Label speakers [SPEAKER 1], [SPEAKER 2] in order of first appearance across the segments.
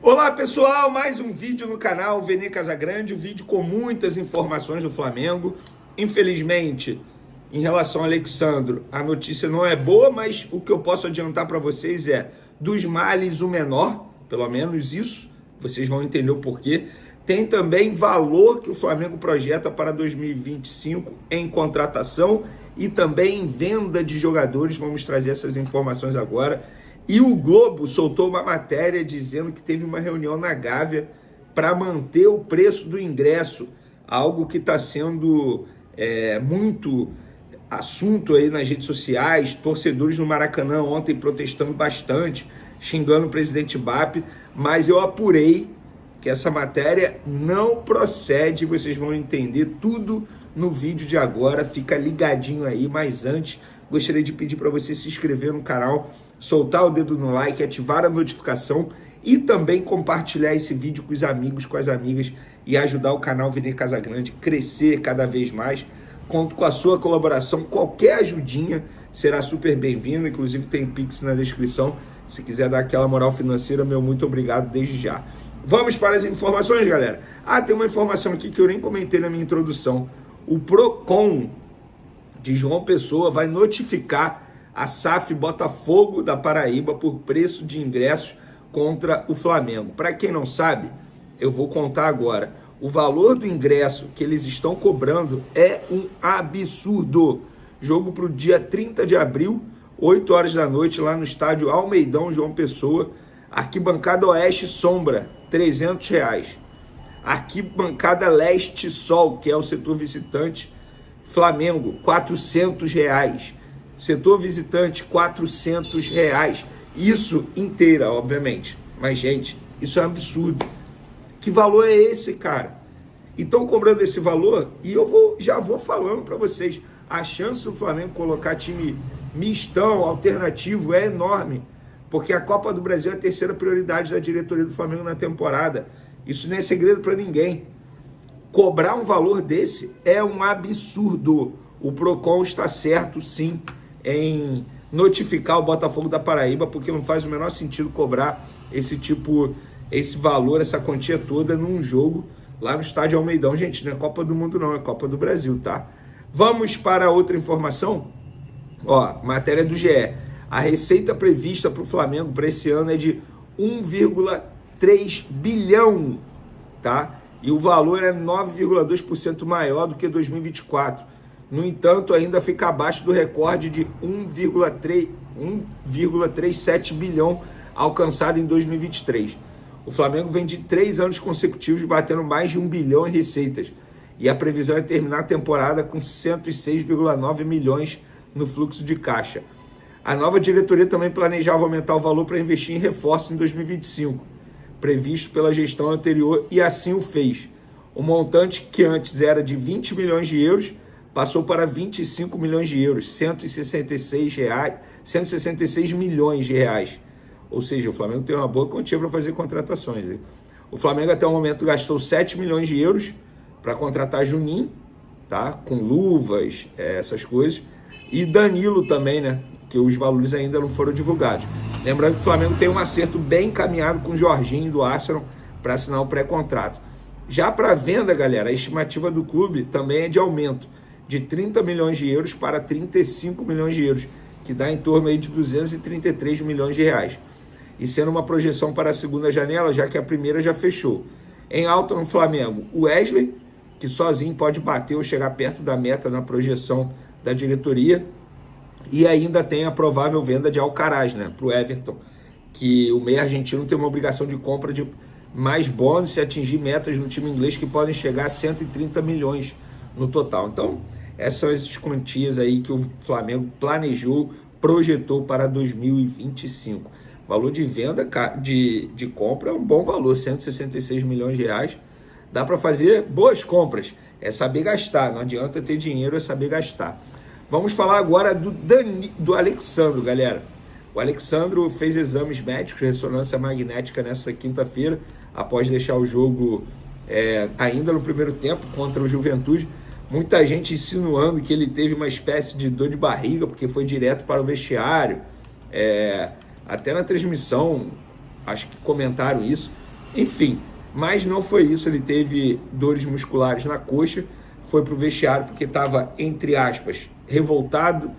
[SPEAKER 1] Olá pessoal, mais um vídeo no canal Vene Casagrande, um vídeo com muitas informações do Flamengo. Infelizmente, em relação ao Alexandro, a notícia não é boa, mas o que eu posso adiantar para vocês é dos males o menor, pelo menos isso, vocês vão entender o porquê. Tem também valor que o Flamengo projeta para 2025 em contratação e também em venda de jogadores, vamos trazer essas informações agora. E o Globo soltou uma matéria dizendo que teve uma reunião na Gávea para manter o preço do ingresso, algo que está sendo muito assunto aí nas redes sociais, torcedores no Maracanã ontem protestando bastante, xingando o presidente BAP, mas eu apurei que essa matéria não procede, vocês vão entender tudo no vídeo de agora, fica ligadinho aí, mas antes gostaria de pedir para você se inscrever no canal, soltar o dedo no like, ativar a notificação e também compartilhar esse vídeo com os amigos, com as amigas e ajudar o canal Vene Casagrande a crescer cada vez mais. Conto com a sua colaboração, qualquer ajudinha será super bem-vinda, inclusive tem Pix na descrição, se quiser dar aquela moral financeira, meu muito obrigado desde já. Vamos para as informações, galera. Tem uma informação aqui que eu nem comentei na minha introdução. O Procon de João Pessoa vai notificar a SAF Botafogo da Paraíba por preço de ingressos contra o Flamengo. Para quem não sabe, eu vou contar agora. O valor do ingresso que eles estão cobrando é um absurdo. Jogo para o dia 30 de abril, 8 horas da noite, lá no estádio Almeidão, João Pessoa. Arquibancada Oeste Sombra, R$300. Arquibancada Leste Sol, que é o setor visitante, Flamengo, R$400. Setor visitante, R$400. Isso inteira, obviamente. Mas, gente, isso é um absurdo. Que valor é esse, cara? E estão cobrando esse valor e eu já vou falando para vocês. A chance do Flamengo colocar time mistão, alternativo, é enorme. Porque a Copa do Brasil é a terceira prioridade da diretoria do Flamengo na temporada. Isso não é segredo para ninguém. Cobrar um valor desse é um absurdo. O Procon está certo, sim, em notificar o Botafogo da Paraíba, porque não faz o menor sentido cobrar esse valor, essa quantia toda num jogo lá no estádio Almeidão. Gente, não é Copa do Mundo não, é Copa do Brasil, tá? Vamos para outra informação. Matéria do GE. A receita prevista para o Flamengo para esse ano é de 1,3 bilhão, tá? E o valor é 9,2% maior do que 2024. No entanto, ainda fica abaixo do recorde de 1,37 bilhão alcançado em 2023. O Flamengo vem de 3 anos consecutivos batendo mais de 1 bilhão em receitas. E a previsão é terminar a temporada com 106,9 milhões no fluxo de caixa. A nova diretoria também planejava aumentar o valor para investir em reforços em 2025, previsto pela gestão anterior, e assim o fez. O montante, que antes era de 20 milhões de euros, passou para 25 milhões de euros, 166 milhões de reais. Ou seja, o Flamengo tem uma boa quantia para fazer contratações. Hein? O Flamengo até o momento gastou 7 milhões de euros para contratar Juninho, tá? Com luvas, essas coisas. E Danilo também, né? Que os valores ainda não foram divulgados. Lembrando que o Flamengo tem um acerto bem encaminhado com o Jorginho do Arsenal para assinar o pré-contrato. Já para a venda, galera, a estimativa do clube também é de aumento de 30 milhões de euros para 35 milhões de euros, que dá em torno aí de 233 milhões de reais. E sendo uma projeção para a segunda janela, já que a primeira já fechou. Em alta no Flamengo, o Wesley, que sozinho pode bater ou chegar perto da meta na projeção da diretoria. E ainda tem a provável venda de Alcaraz, né, para o Everton, que o meio argentino tem uma obrigação de compra de mais bônus se atingir metas no time inglês que podem chegar a 130 milhões no total. Então, essas são as quantias aí que o Flamengo planejou, projetou para 2025. Valor de venda de compra é um bom valor, 166 milhões de reais. Dá para fazer boas compras, é saber gastar, não adianta ter dinheiro, é saber gastar. Vamos falar agora do Alexandro, galera. O Alexandro fez exames médicos, ressonância magnética nessa quinta-feira, após deixar o jogo ainda no primeiro tempo contra o Juventude. Muita gente insinuando que ele teve uma espécie de dor de barriga, porque foi direto para o vestiário. Até na transmissão, acho que comentaram isso. Enfim, mas não foi isso, ele teve dores musculares na coxa, foi para o vestiário porque estava, entre aspas, revoltado.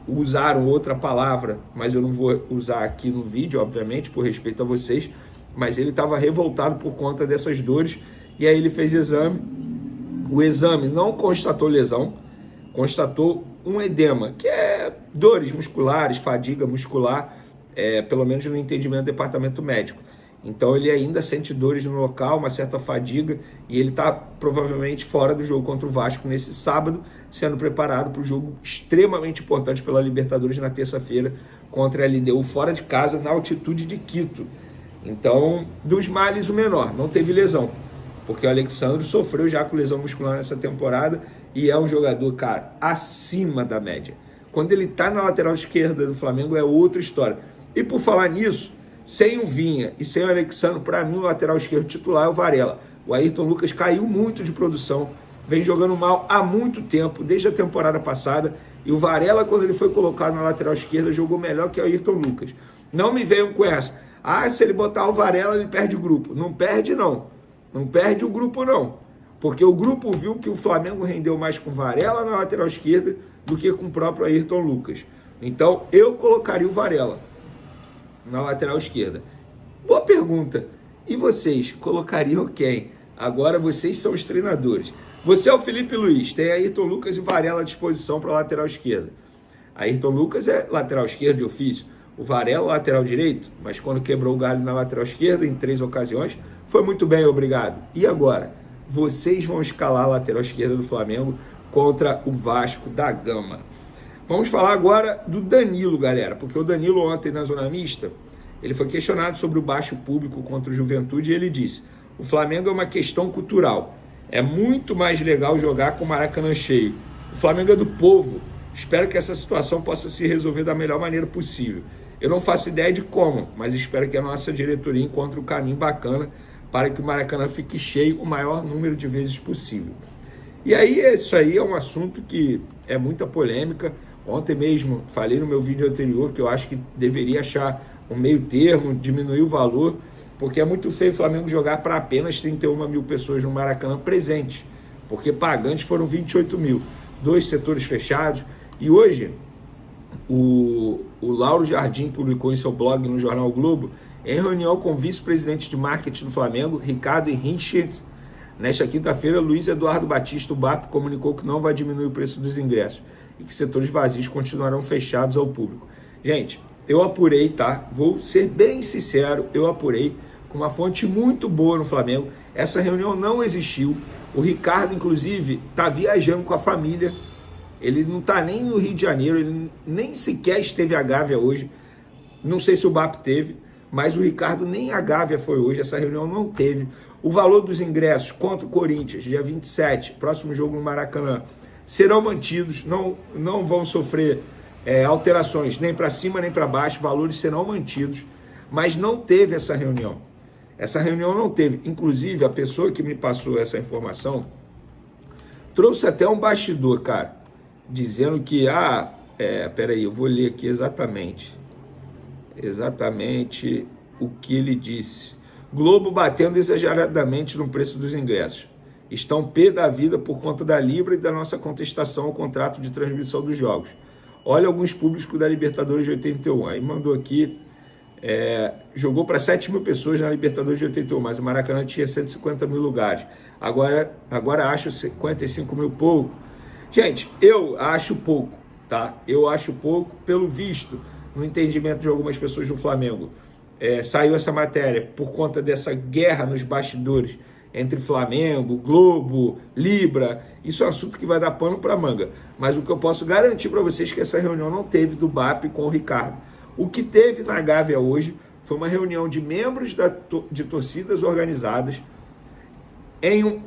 [SPEAKER 1] Usaram outra palavra, mas eu não vou usar aqui no vídeo, obviamente, por respeito a vocês, mas ele estava revoltado por conta dessas dores, e aí ele fez exame. O exame não constatou lesão, constatou um edema, que é dores musculares, fadiga muscular, pelo menos no entendimento do departamento médico. Então ele ainda sente dores no local, uma certa fadiga, e ele está provavelmente fora do jogo contra o Vasco nesse sábado, sendo preparado para o jogo extremamente importante pela Libertadores na terça-feira contra a LDU fora de casa, na altitude de Quito. Então, dos males o menor, não teve lesão, porque o Alexandre sofreu já com lesão muscular nessa temporada e é um jogador, cara, acima da média. Quando ele está na lateral esquerda do Flamengo é outra história. E por falar nisso, sem o Vinha e sem o Alexandre, para mim o lateral esquerdo titular é o Varela. O Ayrton Lucas caiu muito de produção, vem jogando mal há muito tempo, desde a temporada passada, e o Varela, quando ele foi colocado na lateral esquerda, jogou melhor que o Ayrton Lucas. Não me venham com essa. Ah, se ele botar o Varela, ele perde o grupo. Não perde, não. Não perde o grupo, não. Porque o grupo viu que o Flamengo rendeu mais com o Varela na lateral esquerda do que com o próprio Ayrton Lucas. Então, eu colocaria o Varela na lateral esquerda. Boa pergunta. E vocês colocariam quem? Agora vocês são os treinadores. Você é o Felipe Luiz, tem Ayrton Lucas e Varela à disposição para a lateral esquerda. Ayrton Lucas é lateral esquerdo de ofício. O Varela lateral direito, mas quando quebrou o galho na lateral esquerda em 3 ocasiões, foi muito bem, obrigado. E agora? Vocês vão escalar a lateral esquerda do Flamengo contra o Vasco da Gama. Vamos falar agora do Danilo, galera, porque o Danilo ontem na Zona Mista, ele foi questionado sobre o baixo público contra o Juventude e ele disse: o Flamengo é uma questão cultural, é muito mais legal jogar com o Maracanã cheio. O Flamengo é do povo, espero que essa situação possa se resolver da melhor maneira possível. Eu não faço ideia de como, mas espero que a nossa diretoria encontre um caminho bacana para que o Maracanã fique cheio o maior número de vezes possível. E aí, isso aí é um assunto que é muita polêmica. Ontem mesmo falei no meu vídeo anterior que eu acho que deveria achar um meio termo, diminuir o valor, porque é muito feio o Flamengo jogar para apenas 31 mil pessoas no Maracanã presentes, porque pagantes foram 28 mil, 2 setores fechados. E hoje, o Lauro Jardim publicou em seu blog no Jornal Globo, em reunião com o vice-presidente de marketing do Flamengo, Ricardo Henriques, nesta quinta-feira, Luiz Eduardo Batista, o BAP, comunicou que não vai diminuir o preço dos ingressos e que setores vazios continuarão fechados ao público. Gente, eu apurei, tá? Vou ser bem sincero, eu apurei com uma fonte muito boa no Flamengo. Essa reunião não existiu. O Ricardo, inclusive, tá viajando com a família. Ele não tá nem no Rio de Janeiro, ele nem sequer esteve a Gávea hoje. Não sei se o BAP teve, mas o Ricardo nem a Gávea foi hoje, essa reunião não teve. O valor dos ingressos contra o Corinthians, dia 27, próximo jogo no Maracanã, serão mantidos, não vão sofrer alterações nem para cima nem para baixo, valores serão mantidos, mas não teve essa reunião. Essa reunião não teve. Inclusive, a pessoa que me passou essa informação trouxe até um bastidor, cara, dizendo que, peraí, eu vou ler aqui exatamente o que ele disse. Globo batendo exageradamente no preço dos ingressos. Estão pé da vida por conta da Libra e da nossa contestação ao contrato de transmissão dos jogos. Olha alguns públicos da Libertadores de 81. Aí mandou aqui, jogou para 7 mil pessoas na Libertadores de 81, mas o Maracanã tinha 150 mil lugares. Agora acho 55 mil pouco. Gente, eu acho pouco, tá? Eu acho pouco, pelo visto, no entendimento de algumas pessoas do Flamengo. Saiu essa matéria por conta dessa guerra nos bastidores entre Flamengo, Globo, Libra. Isso é um assunto que vai dar pano para manga. Mas o que eu posso garantir para vocês é que essa reunião não teve do BAP com o Ricardo. O que teve na Gávea hoje foi uma reunião de membros de torcidas organizadas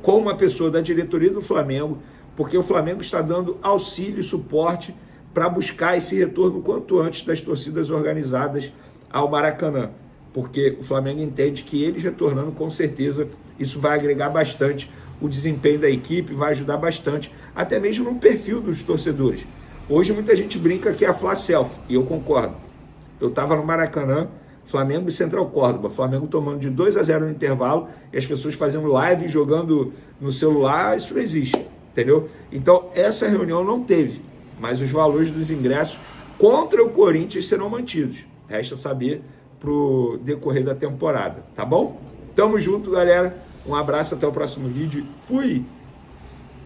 [SPEAKER 1] com uma pessoa da diretoria do Flamengo, porque o Flamengo está dando auxílio e suporte para buscar esse retorno quanto antes das torcidas organizadas ao Maracanã, porque o Flamengo entende que eles retornando, com certeza, isso vai agregar bastante o desempenho da equipe, vai ajudar bastante, até mesmo no perfil dos torcedores. Hoje muita gente brinca que é a Fla Self, e eu concordo. Eu estava no Maracanã, Flamengo e Central Córdoba. Flamengo tomando de 2-0 no intervalo e as pessoas fazendo live, jogando no celular, isso não existe, entendeu? Então, essa reunião não teve, mas os valores dos ingressos contra o Corinthians serão mantidos. Resta saber pro decorrer da temporada, tá bom? Tamo junto, galera. Um abraço, até o próximo vídeo. Fui!